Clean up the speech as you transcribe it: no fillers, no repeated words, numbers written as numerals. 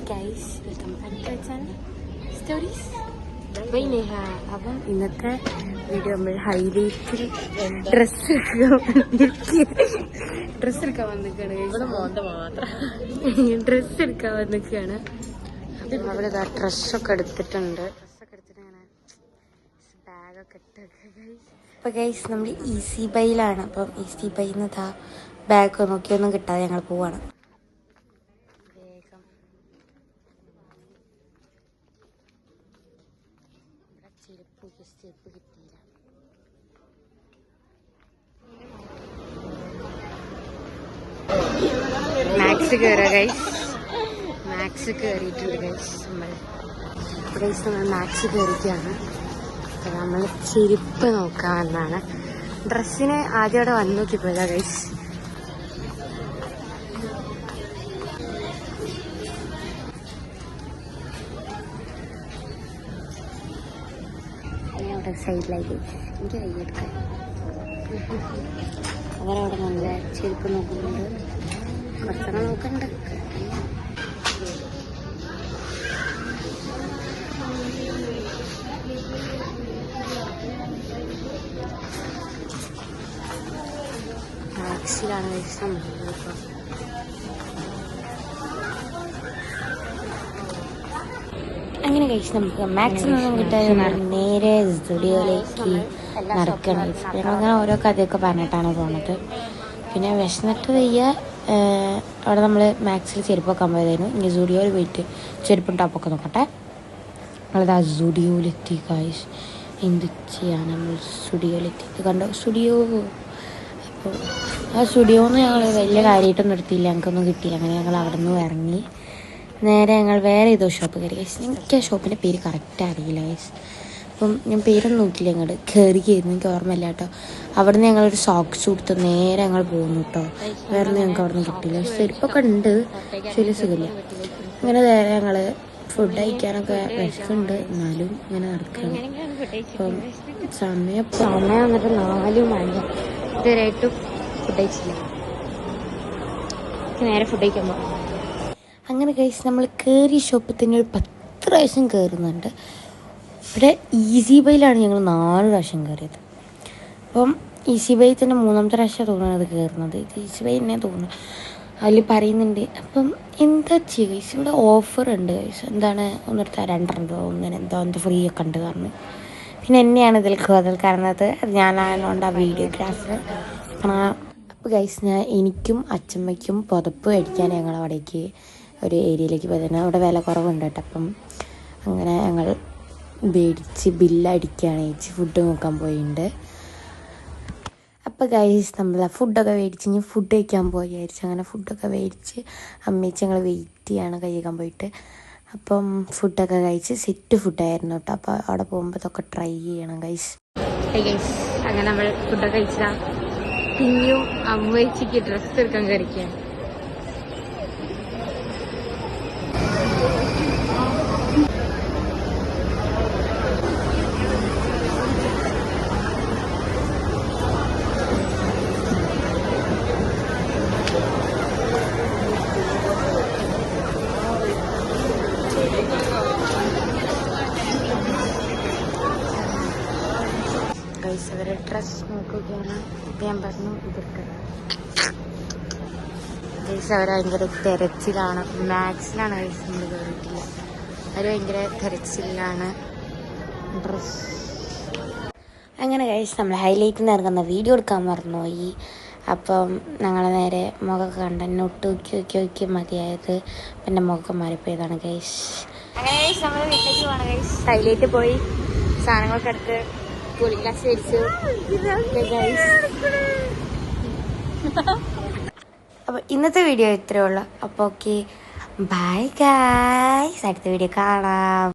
Guys welcome back to channel stories by Neha. അപ്പം ഇന്നത്തെ video നമ്മൾ ഹൈലൈറ്റിൽ ഡ്രസ്സ് എടുക്കാൻ വന്നിക്കാണ്. ഡ്രസ്സ് എടുക്കാൻ വന്നിക്കാണ്. അപ്പം അവിടെ ഡ്രസ്സൊക്കെ എടുത്തിട്ടുണ്ട്. ഇങ്ങനെ ബാഗൊക്കെ ഇട്ടൊക്കെ ഗൈസ്. അപ്പോൾ ഗൈസ് നമ്മൾ ഈസി ബൈയിലാണ്. അപ്പം ഈസി ബൈയിൽ നിന്ന് ബാഗ് നോക്കിയൊന്നും കിട്ടാതെ ഞങ്ങൾ പോവാണ്. ചെരുപ്പ് കിട്ടിയില്ല. മാക്സ് കയറുക ഗൈസ്. മാക്സ് കയറിയിട്ടുണ്ട് ഗൈസ്. നമ്മൾ മാക്സ് കയറിക്കുകയാണ്. അപ്പം നമ്മൾ ചെരുപ്പ് നോക്കാമെന്നാണ്. ഡ്രസ്സിന് ആദ്യം അവിടെ വന്നു നോക്കിപ്പോയതാ ഗൈസ്. സൈഡിലായി എനിക്ക് കൈയെടുക്കാൻ അവരവിടെ നല്ല ചെരുപ്പ് നോക്കുന്നുണ്ട്. കുറച്ചെണ്ണം നോക്കണ്ട്. മാക്സിലാണ് ഇഷ്ടം. അങ്ങനെ കഴിച്ച് നമുക്ക് മാക്സിമം കിട്ടാതെ നേരെ സ്റ്റുഡിയോയിലേക്ക് നടക്കണം. ഞങ്ങളങ്ങനെ ഓരോ കഥയൊക്കെ പറഞ്ഞിട്ടാണ് പോകുന്നത്. പിന്നെ വിശന്നിട്ട് വയ്യ. അവിടെ നമ്മൾ മാക്സിൽ ചെരുപ്പൊക്കെ പോയതായിരുന്നു. ഇനി സ്റ്റുഡിയോയിൽ പോയിട്ട് ചെരുപ്പും ടോപ്പൊക്കെ നോക്കട്ടെ. നമ്മളത് ആ സ്റ്റുഡിയോയിലെത്തി കായ്സ്. എന്ത് ചെയ്യാൻ നമ്മൾ സ്റ്റുഡിയോയിലെത്തി. കണ്ടോ സ്റ്റുഡിയോ. അപ്പോൾ ആ സ്റ്റുഡിയോന്ന് ഞങ്ങൾ വലിയ കാര്യമായിട്ടൊന്നും എടുത്തില്ല. ഞങ്ങൾക്കൊന്നും കിട്ടിയില്ല. അങ്ങനെ ഞങ്ങൾ അവിടെ നിന്ന് ഇറങ്ങി നേരെ ഞങ്ങൾ വേറെ ഏതോ ഷോപ്പ് കയറി ഗൈസ്. എനിക്ക് ആ ഷോപ്പിൻ്റെ പേര് കറക്റ്റ് അറിയില്ല ഗൈസ്. അപ്പം ഞാൻ പേരൊന്നും നോക്കിയില്ല. ഞങ്ങൾ കയറിയായിരുന്നു. എനിക്ക് ഓർമ്മയില്ല കേട്ടോ. അവിടെ നിന്ന് ഞങ്ങളൊരു സോക്സ് കൊടുത്ത് നേരെ ഞങ്ങൾ പോകുന്നു കേട്ടോ. വേറെ ഒന്നും ഞങ്ങൾക്ക് അവിടെ നിന്ന് കിട്ടിയില്ല. ചെരുപ്പൊക്കെ ഉണ്ട്, ശരി സുഖമില്ല. ഇങ്ങനെ നേരെ ഞങ്ങൾ ഫുഡ് കഴിക്കാനൊക്കെ വിശക്കുന്നുണ്ട്. എന്നാലും ഇങ്ങനെ നടക്കുകയാണ്. അപ്പം സമയം വന്നിട്ട് 4 മണി. ഇതുവരെയായിട്ടും ഫുഡ് കഴിച്ചില്ല. നേരെ ഫുഡ് കഴിക്കാൻ പോകാം. അങ്ങനെ കഴിച്ച് നമ്മൾ കയറിയ ഷോപ്പിൽ തന്നെ ഒരു 10 പ്രാവശ്യം കയറുന്നുണ്ട്. ഇവിടെ ഈസി ബൈയിലാണ് ഞങ്ങൾ 4 പ്രാവശ്യം കയറിയത്. അപ്പം ഈസി ബൈ തന്നെ 3ാമത്തെ പ്രാവശ്യം തോന്നുന്നത് കയറുന്നത്. ഇത് ഈസി ബൈ തന്നെ തോന്നുന്നു. അതിൽ പറയുന്നുണ്ട്. അപ്പം എന്താ ചെയ്യുക ഗൈസ്, ഇവിടെ ഓഫർ ഉണ്ട് ഗൈസ്. എന്താണ് ഒന്നെടുത്താൽ 2 ഒന്നിന് എന്തോ ഫ്രീ ഒക്കെ ഉണ്ട് കാരണം. പിന്നെ എന്നെയാണ് ഇതിൽ കൂടുതൽ കാണുന്നത്. ഞാനായതുകൊണ്ട് ആ വീഡിയോഗ്രാഫർ. അപ്പോൾ ഗൈസ് എനിക്കും അച്ഛമ്മയ്ക്കും പുതപ്പ് മേടിക്കാൻ ഞങ്ങൾ അവിടേക്ക് ഒരു ഏരിയയിലേക്ക് പോയതാണ്. അവിടെ വില കുറവുണ്ട് കേട്ടോ. അപ്പം അങ്ങനെ ഞങ്ങൾ മേടിച്ച് ബില്ലടിക്കുകയാണ് ചേച്ചി. ഫുഡ് നോക്കാൻ പോയിട്ടുണ്ട്. അപ്പോൾ ഗൈസ് നമ്മൾ ഫുഡൊക്കെ മേടിച്ച് ഇനി ഫുഡ് കഴിക്കാൻ പോയി വിചാരിച്ചു. അങ്ങനെ ഫുഡൊക്കെ മേടിച്ച് അമ്മേച്ച് ഞങ്ങൾ വെയിറ്റ് ചെയ്യാണ് കഴിക്കാൻ പോയിട്ട്. അപ്പം ഫുഡൊക്കെ കഴിച്ച് സെറ്റ് ഫുഡായിരുന്നു കേട്ടോ. അപ്പോൾ അവിടെ പോകുമ്പോൾ ഇതൊക്കെ ട്രൈ ചെയ്യണം ഗൈസ്. ഗൈസ് അങ്ങനെ നമ്മൾ ഫുഡൊക്കെ കഴിച്ചതാണ്. പിന്നെയും അമ്മേച്ചിക്ക് ഡ്രസ്സ് എടുക്കാൻ കഴിക്കുകയാണ്. അവരെ ഡ്രസ് നോക്കുകയാണ്. ഞാൻ പറഞ്ഞു ഇതെടുക്കണം. അവർ ഭയങ്കര തെരച്ചിലാണ്. മാക്സിലാണ് ഗൈസ് നമ്മൾ കയറിയിട്ടില്ല. അവർ ഭയങ്കര തെരച്ചിലാണ് ഡ്രസ്. അങ്ങനെ ഗൈസ് നമ്മൾ ഹൈലൈറ്റിൽ നിന്ന് ഇറങ്ങുന്ന വീഡിയോ എടുക്കാൻ മറന്നുപോയി. അപ്പം ഞങ്ങൾ നേരെ മുഖമൊക്കെ കണ്ട് എന്നെ നോക്കി മതിയായത്. എൻ്റെ മുഖമൊക്കെ മാറിപ്പോയതാണ് ഗൈസ്. അങ്ങനെ ഗൈസ് നമ്മൾ വീട്ടിലേക്ക് പോകണം ഗൈസ്. ഹൈലൈറ്റ് പോയി സാധനങ്ങളൊക്കെ എടുത്ത് കൂളിംഗ് ഗ്ലാസ് മേടിച്ചു. അപ്പോൾ ഇന്നത്തെ വീഡിയോ ഇത്രയേ ഉള്ളൂ. അപ്പോൾ ഓക്കെ ബൈ ഗൈസ്. അടുത്ത വീഡിയോ കാണാം.